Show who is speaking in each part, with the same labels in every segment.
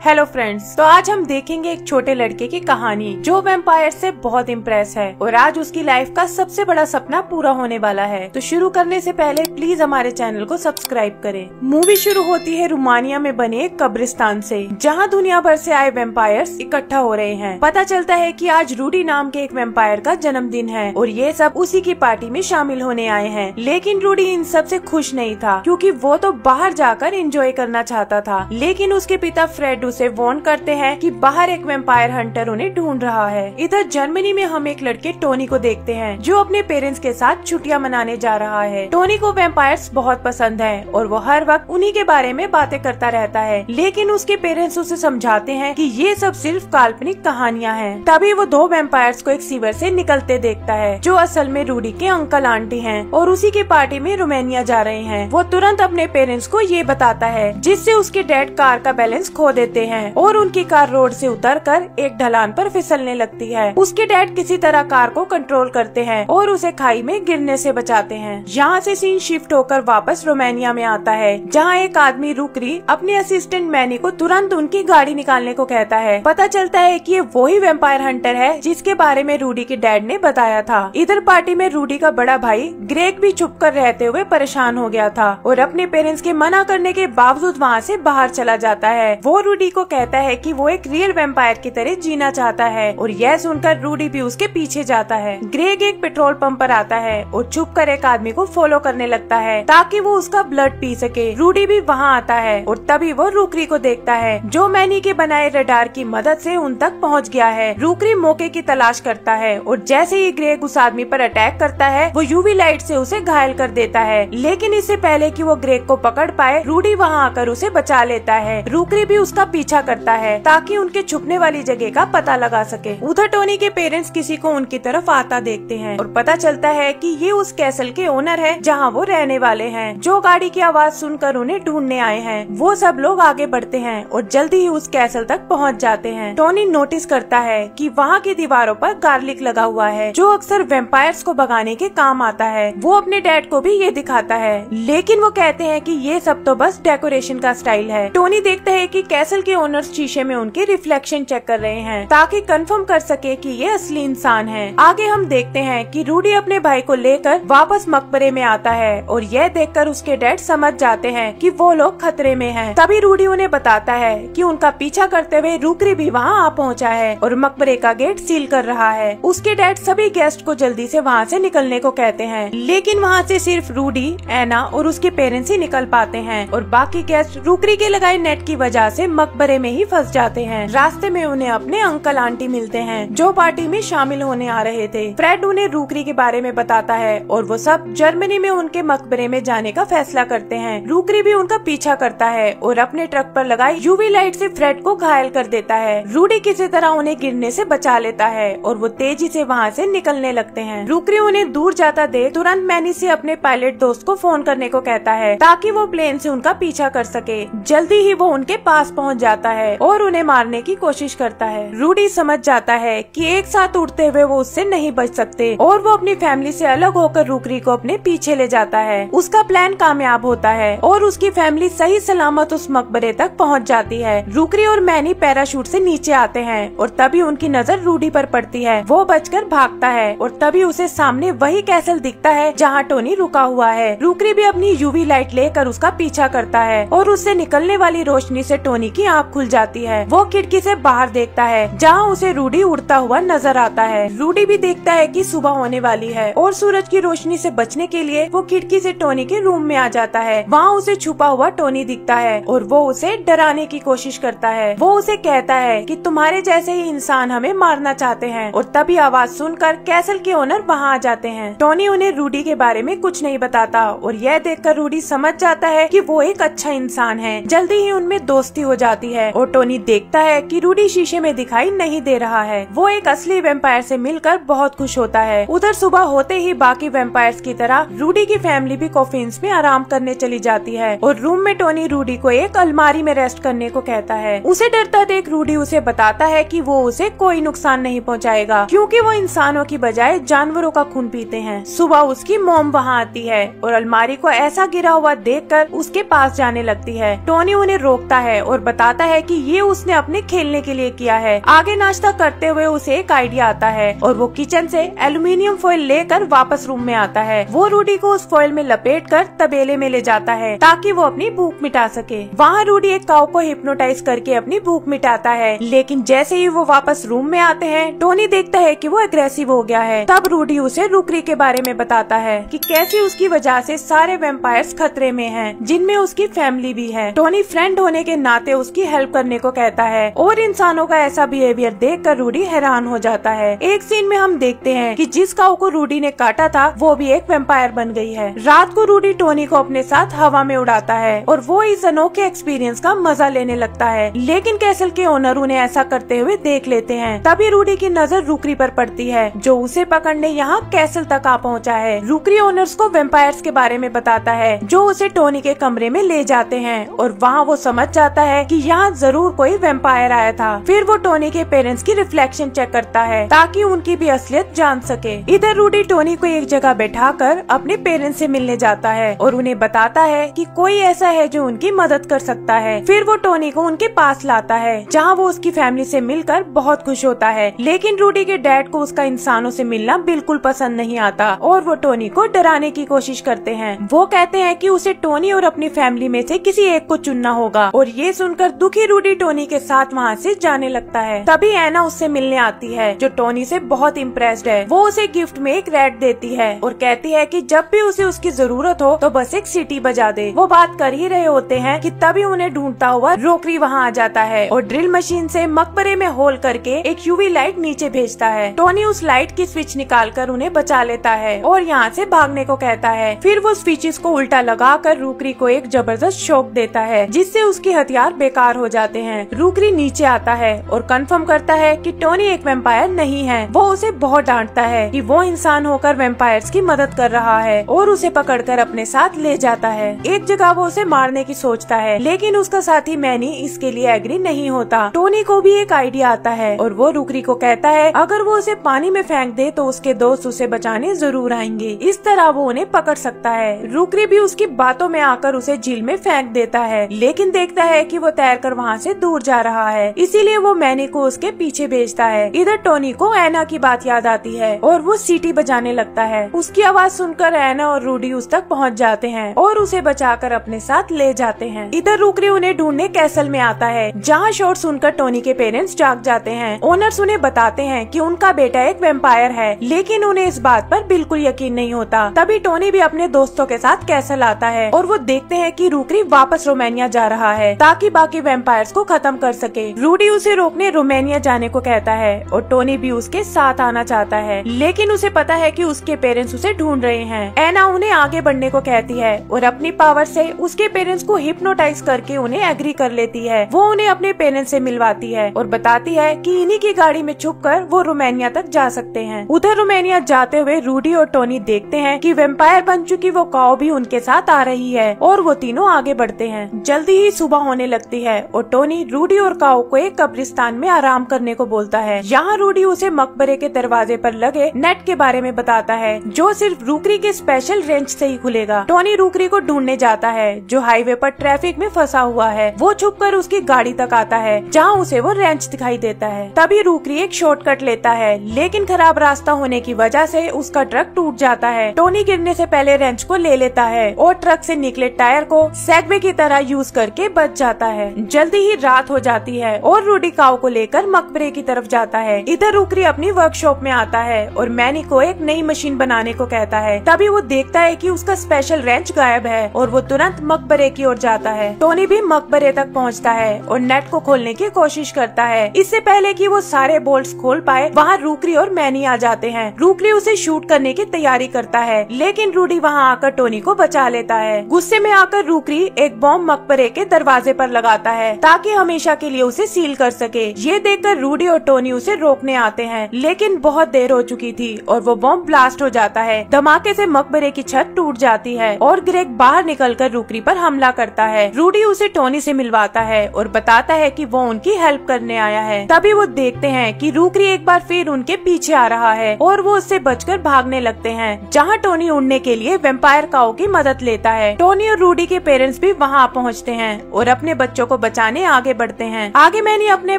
Speaker 1: Hello friends, तो आज हम देखेंगे एक छोटे लड़के की कहानी जो वैम्पायर से बहुत इम्प्रेस है और आज उसकी लाइफ का सबसे बड़ा सपना पूरा होने वाला है। तो शुरू करने से पहले प्लीज हमारे चैनल को सब्सक्राइब करें। मूवी शुरू होती है रोमानिया में बने एक कब्रिस्तान से, जहां दुनिया भर से आए वैम्पायर्स इकट्ठा हो रहे हैं। पता चलता है कि आज रूडी नाम के एक वैम्पायर का जन्मदिन है और ये सब उसी की पार्टी में शामिल होने आए हैं। लेकिन रूडी इन सब से खुश नहीं था, क्योंकि वो तो बाहर जाकर एंजॉय करना चाहता था। लेकिन उसके पिता फ्रेड उसे वार्न करते हैं कि बाहर एक वैम्पायर हंटर उन्हें ढूंढ रहा है। इधर जर्मनी में हम एक लड़के टोनी को देखते हैं जो अपने पेरेंट्स के साथ छुट्टियां मनाने जा रहा है। टोनी को वैम्पायर्स बहुत पसंद है और वो हर वक्त उन्हीं के बारे में बातें करता रहता है। लेकिन उसके पेरेंट्स उसे समझाते हैं कि ये सब सिर्फ काल्पनिक कहानियां हैं। तभी वो दो वैम्पायर्स को एक सीवर से निकलते देखता है, जो असल में रूडी के अंकल आंटी हैं और उसी की पार्टी में रोमानिया जा रहे हैं। वो तुरंत अपने पेरेंट्स को ये बताता है, जिससे उसके डैड कार का बैलेंस खो देते हैं और उनकी कार रोड से उतरकर एक ढलान पर फिसलने लगती है। उसके डैड किसी तरह कार को कंट्रोल करते हैं और उसे खाई में गिरने से बचाते हैं। यहाँ से सीन शिफ्ट होकर वापस रोमानिया में आता है, जहाँ एक आदमी रुकरी अपने असिस्टेंट मैनी को तुरंत उनकी गाड़ी निकालने को कहता है। पता चलता है कि ये वही वैम्पायर हंटर है जिसके बारे में रूडी के डैड ने बताया था। इधर पार्टी में रूडी का बड़ा भाई ग्रेग भी छुप कर रहते हुए परेशान हो गया था और अपने पेरेंट्स के मना करने के बावजूद वहाँ से बाहर चला जाता है। वो रूडी को कहता है कि वो एक रियल वैम्पायर की तरह जीना चाहता है और यह सुनकर रूडी भी उसके पीछे जाता है। ग्रेग एक पेट्रोल पंप पर आता है और छुप कर एक आदमी को फॉलो करने लगता है ताकि वो उसका ब्लड पी सके। रूडी भी वहाँ आता है और तभी वो रूकरी को देखता है, जो मैनी के बनाए रडार की मदद से उन तक पहुँच गया है। रूकरी मौके की तलाश करता है और जैसे ही ग्रेग उस आदमी पर अटैक करता है, वो यूवी लाइट से उसे घायल कर देता है। लेकिन इससे पहले कि वो ग्रेग को पकड़ पाए, रूडी वहाँ आकर उसे बचा लेता है। रूकरी भी उसका पीछा करता है ताकि उनके छुपने वाली जगह का पता लगा सके। उधर टोनी के पेरेंट्स किसी को उनकी तरफ आता देखते हैं और पता चलता है कि ये उस कैसल के ओनर है जहां वो रहने वाले हैं, जो गाड़ी की आवाज सुनकर उन्हें ढूंढने आए हैं। वो सब लोग आगे बढ़ते हैं और जल्दी ही उस कैसल तक पहुंच जाते हैं। टोनी नोटिस करता है कि वहां की दीवारों पर गार्लिक लगा हुआ है, जो अक्सर वैम्पायर्स को भगाने के काम आता है। वो अपने डैड को भी ये दिखाता है, लेकिन वो कहते हैं कि ये सब तो बस डेकोरेशन का स्टाइल है। टोनी देखता है कि कैसल के ओनर्स शीशे में उनके रिफ्लेक्शन चेक कर रहे हैं ताकि कंफर्म कर सके कि ये असली इंसान है। आगे हम देखते हैं कि रूडी अपने भाई को लेकर वापस मकबरे में आता है और यह देखकर उसके डैड समझ जाते हैं कि वो लोग खतरे में हैं। तभी रूडी उन्हें बताता है कि उनका पीछा करते हुए रूकरी भी वहाँ आ पहुँचा है और मकबरे का गेट सील कर रहा है। उसके डैड सभी गेस्ट को जल्दी से वहाँ से निकलने को कहते हैं, लेकिन वहाँ से सिर्फ रूडी, एना और उसके पेरेंट्स ही निकल पाते हैं और बाकी गेस्ट रूकरी के लगाए नेट की वजह से मकबरे में ही फंस जाते हैं। रास्ते में उन्हें अपने अंकल आंटी मिलते हैं, जो पार्टी में शामिल होने आ रहे थे। फ्रेड उन्हें रूकरी के बारे में बताता है और वो सब जर्मनी में उनके मकबरे में जाने का फैसला करते हैं। रूकरी भी उनका पीछा करता है और अपने ट्रक पर लगाई यूवी लाइट से फ्रेड को घायल कर देता है। रूडी किसी तरह उन्हें गिरने से बचा लेता है और वो तेजी से वहाँ से निकलने लगते हैं। रूकरी उन्हें दूर जाता देख तुरंत मैनी से अपने पायलट दोस्त को फोन करने को कहता है ताकि वो प्लेन से उनका पीछा कर सके। जल्दी ही वो उनके पास पहुँच जाता है और उन्हें मारने की कोशिश करता है। रूडी समझ जाता है कि एक साथ उड़ते हुए वो उससे नहीं बच सकते और वो अपनी फैमिली से अलग होकर रूकरी को अपने पीछे ले जाता है। उसका प्लान कामयाब होता है और उसकी फैमिली सही सलामत उस मकबरे तक पहुंच जाती है। रूकरी और मैनी पैराशूट से नीचे आते हैं और तभी उनकी नजर रूडी पर पड़ती है। वो बचकर भागता है और तभी उसे सामने वही कैसल दिखता है जहाँ टोनी रुका हुआ है। रूकरी भी अपनी यूवी लाइट लेकर उसका पीछा करता है और उससे निकलने वाली रोशनी से टोनी की आँख खुल जाती है। वो खिड़की से बाहर देखता है जहाँ उसे रूडी उड़ता हुआ नजर आता है। रूडी भी देखता है कि सुबह होने वाली है और सूरज की रोशनी से बचने के लिए वो खिड़की से टोनी के रूम में आ जाता है। वहाँ उसे छुपा हुआ टोनी दिखता है और वो उसे डराने की कोशिश करता है। वो उसे कहता है कि तुम्हारे जैसे ही इंसान हमें मारना चाहते हैं और तभी आवाज सुनकर कैसल के ओनर वहाँ आ जाते हैं। टोनी उन्हें रूडी के बारे में कुछ नहीं बताता और यह देखकर रूडी समझ जाता है कि वो एक अच्छा इंसान है। जल्दी ही उनमें दोस्ती हो जाती है और टोनी देखता है कि रूडी शीशे में दिखाई नहीं दे रहा है। वो एक असली वैम्पायर से मिलकर बहुत खुश होता है। उधर सुबह होते ही बाकी वैम्पायर्स की तरह रूडी की फैमिली भी कॉफिन्स में आराम करने चली जाती है और रूम में टोनी रूडी को एक अलमारी में रेस्ट करने को कहता है। उसे डरता देख रूडी उसे बताता है कि वो उसे कोई नुकसान नहीं पहुंचाएगा, क्योंकि वो इंसानों की बजाय जानवरों का खून पीते हैं। सुबह उसकी मॉम वहाँ आती है और अलमारी को ऐसा गिरा हुआ देखकर उसके पास जाने लगती है। टोनी उन्हें रोकता है और बता बताता है कि ये उसने अपने खेलने के लिए किया है। आगे नाश्ता करते हुए उसे एक आइडिया आता है और वो किचन से एल्यूमिनियम फॉइल लेकर वापस रूम में आता है। वो रूडी को उस फॉइल में लपेटकर तबेले में ले जाता है ताकि वो अपनी भूख मिटा सके। वहाँ रूडी एक काऊ को हिप्नोटाइज करके अपनी भूख मिटाता है, लेकिन जैसे ही वो वापस रूम में आते हैं टोनी देखता है कि वो एग्रेसिव हो गया है। तब रूडी उसे रुकरी के बारे में बताता है कि कैसे उसकी वजह से सारे वैम्पायर्स खतरे में हैं, जिनमें उसकी फैमिली भी है। टोनी फ्रेंड होने के नाते उसकी हेल्प करने को कहता है और इंसानों का ऐसा बिहेवियर देखकर रूडी हैरान हो जाता है। एक सीन में हम देखते हैं कि जिस काऊ को रूडी ने काटा था वो भी एक वैम्पायर बन गई है। रात को रूडी टोनी को अपने साथ हवा में उड़ाता है और वो इस अनोखे एक्सपीरियंस का मजा लेने लगता है, लेकिन कैसल के ओनर उन्हें ऐसा करते हुए देख लेते हैं। तभी रूडी की नजर रुकरी पर पड़ती है जो उसे पकड़ने यहाँ कैसल तक आ पहुँचा है। रुकरी ओनर्स को वैम्पायर्स के बारे में बताता है जो उसे टोनी के कमरे में ले जाते हैं और वहाँ वो समझ जाता है कि यहाँ जरूर कोई वैम्पायर आया था। फिर वो टोनी के पेरेंट्स की रिफ्लेक्शन चेक करता है ताकि उनकी भी असलियत जान सके। इधर रूडी टोनी को एक जगह बैठाकर अपने पेरेंट्स से मिलने जाता है और उन्हें बताता है कि कोई ऐसा है जो उनकी मदद कर सकता है। फिर वो टोनी को उनके पास लाता है जहाँ वो उसकी फैमिली से मिलकर बहुत खुश होता है, लेकिन रूडी के डैड को उसका इंसानों से मिलना बिल्कुल पसंद नहीं आता और वो टोनी को डराने की कोशिश करते हैं। वो कहते हैं कि उसे टोनी और अपनी फैमिली में से किसी एक को चुनना होगा और ये सुनकर दुखी रूडी टोनी के साथ वहाँ से जाने लगता है। तभी एना उससे मिलने आती है जो टोनी से बहुत इम्प्रेस्ड है। वो उसे गिफ्ट में एक रैट देती है और कहती है कि जब भी उसे उसकी जरूरत हो तो बस एक सीटी बजा दे। वो बात कर ही रहे होते हैं कि तभी उन्हें ढूंढता हुआ रोकरी वहाँ आ जाता है और ड्रिल मशीन से मकबरे में होल करके एक यूवी लाइट नीचे भेजता है। टोनी उस लाइट की स्विच निकालकर उन्हें बचा लेता है और यहाँ से भागने को कहता है। फिर वो स्विचेस को उल्टा लगाकर रूकरी को एक जबरदस्त शॉक देता है जिससे उसके हथियार बेकार हो जाते हैं। रूकरी नीचे आता है और कंफर्म करता है कि टोनी एक वैम्पायर नहीं है। वो उसे बहुत डांटता है कि वो इंसान होकर वैम्पायर्स की मदद कर रहा है और उसे पकड़कर अपने साथ ले जाता है। एक जगह वो उसे मारने की सोचता है, लेकिन उसका साथी मैनी इसके लिए एग्री नहीं होता। टोनी को भी एक आइडिया आता है और वो रूकरी को कहता है अगर वो उसे पानी में फेंक दे तो उसके दोस्त उसे बचाने जरूर आएंगे। इस तरह वो उन्हें पकड़ सकता है। रूकरी भी उसकी बातों में आकर उसे झील में फेंक देता है, लेकिन देखता है कि वो तैरकर वहाँ से दूर जा रहा है, इसीलिए वो मैनी को उसके पीछे भेजता है। इधर टोनी को एना की बात याद आती है और वो सीटी बजाने लगता है। उसकी आवाज सुनकर एना और रूडी उस तक पहुँच जाते हैं और उसे बचाकर अपने साथ ले जाते हैं। इधर रूकरी उन्हें ढूंढने कैसल में आता है जहाँ शोर सुनकर टोनी के पेरेंट्स जाग जाते हैं। ओनर्स उन्हें बताते हैं कि उनका बेटा एक वैम्पायर है, लेकिन उन्हें इस बात पर बिल्कुल यकीन नहीं होता। तभी टोनी भी अपने दोस्तों के साथ कैसल आता है और वो देखते हैं कि रूकरी वापस रोमानिया जा रहा है ताकि बाकी वैम्पायर्स को खत्म कर सके। रूडी उसे रोकने रोमानिया जाने को कहता है और टोनी भी उसके साथ आना चाहता है, लेकिन उसे पता है कि उसके पेरेंट्स उसे ढूंढ रहे हैं। एना उन्हें आगे बढ़ने को कहती है और अपनी पावर से उसके पेरेंट्स को हिप्नोटाइज करके उन्हें एग्री कर लेती है। वो उन्हें अपने पेरेंट्स से मिलवाती है और बताती है कि इन्हीं की गाड़ी में छुपकर वो रोमानिया तक जा सकते हैं। उधर रोमानिया जाते हुए रूडी और टोनी देखते हैं कि वैम्पायर बन चुकी वो काऊ भी उनके साथ आ रही है और वो तीनों आगे बढ़ते हैं। जल्दी ही सुबह होने लगती है और टोनी रूडी और काऊ को एक कब्रिस्तान में आराम करने को बोलता है। यहाँ रूडी उसे मकबरे के दरवाजे पर लगे नेट के बारे में बताता है जो सिर्फ रूकरी के स्पेशल रेंच से ही खुलेगा। टोनी रूकरी को ढूंढने जाता है जो हाईवे पर ट्रैफिक में फंसा हुआ है। वो छुपकर उसकी गाड़ी तक आता है जहाँ उसे वो रेंच दिखाई देता है। तभी रूकरी एक शॉर्टकट लेता है, लेकिन खराब रास्ता होने की वजह से उसका ट्रक टूट जाता है। टोनी गिरने से पहले रेंच को ले लेता है और ट्रक से निकले टायर को सेगवे की तरह यूज करके बच जाता है। जल्दी ही रात हो जाती है और रूडी काऊ को लेकर मकबरे की तरफ जाता है। इधर रूकरी अपनी वर्कशॉप में आता है और मैनी को एक नई मशीन बनाने को कहता है। तभी वो देखता है कि उसका स्पेशल रेंच गायब है और वो तुरंत मकबरे की ओर जाता है। टोनी भी मकबरे तक पहुंचता है और नेट को खोलने की कोशिश करता है। इससे पहले कि वो सारे बोल्ट्स खोल पाए वहाँ रूकरी और मैनी आ जाते हैं। रूकरी उसे शूट करने की तैयारी करता है, लेकिन रूडी वहाँ आकर टोनी को बचा लेता है। गुस्से में आकर रूकरी एक बॉम्ब मकबरे के दरवाजे पर लगाता है ताकि हमेशा के लिए उसे सील कर सके। ये देखकर रूडी और टोनी उसे रोकने आते हैं, लेकिन बहुत देर हो चुकी थी और वो बॉम्ब ब्लास्ट हो जाता है। धमाके से मकबरे की छत टूट जाती है और ग्रेग बाहर निकलकर रूकरी पर हमला करता है। रूडी उसे टोनी से मिलवाता है और बताता है कि वो उनकी हेल्प करने आया है। तभी वो देखते हैं कि रूकरी एक बार फिर उनके पीछे आ रहा है और वो उससे बचकर भागने लगते हैं, जहाँ टोनी उड़ने के लिए वैम्पायर काऊ की मदद लेता है। टोनी और रूडी के पेरेंट्स भी वहाँ पहुँचते हैं और अपने बच्चों को बचाने आगे बढ़ते हैं। आगे मैनी अपने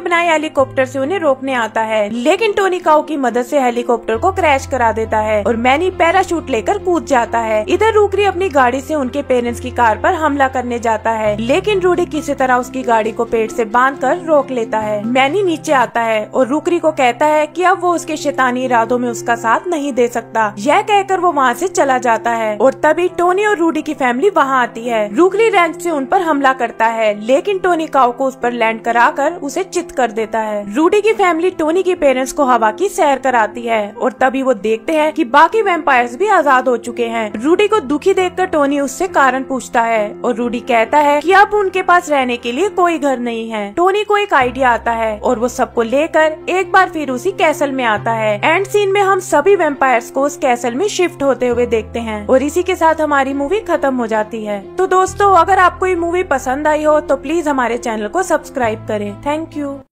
Speaker 1: बनाए हेलीकॉप्टर से उन्हें रोकने आता है, लेकिन टोनी काऊ की मदद से हेलीकॉप्टर को क्रैश करा देता है और मैनी पैराशूट लेकर कूद जाता है। इधर रूकरी अपनी गाड़ी से उनके पेरेंट्स की कार पर हमला करने जाता है, लेकिन रूडी किसी तरह उसकी गाड़ी को पेड़ से बांधकर रोक लेता है। मैनी नीचे आता है और रूकरी को कहता है कि अब वो उसके शैतानी इरादों में उसका साथ नहीं दे सकता। यह कहकर वो वहाँ से चला जाता है और तभी टोनी और रूडी की फैमिली वहाँ आती है। रूकरी रैंच से उन पर हमला करता है, लेकिन टोनी काऊ को उस पर लैंड कराकर उसे चित कर देता है। रूडी की फैमिली टोनी के पेरेंट्स को हवा की सैर कराती है और तभी वो देखते हैं कि बाकी वैम्पायर्स भी आजाद हो चुके हैं। रूडी को दुखी देखकर टोनी उससे कारण पूछता है और रूडी कहता है कि अब उनके पास रहने के लिए कोई घर नहीं है। टोनी को एक आइडिया आता है और वो सबको लेकर एक बार फिर उसी कैसल में आता है। एंड सीन में हम सभी वैम्पायर्स को उस कैसल में शिफ्ट होते हुए देखते हैं और इसी के साथ हमारी मूवी खत्म हो जाती है। तो दोस्तों, अगर आपको ये मूवी पसंद आई हो तो प्लीज हमारे चैनल को सब्सक्राइब करें। Thank you.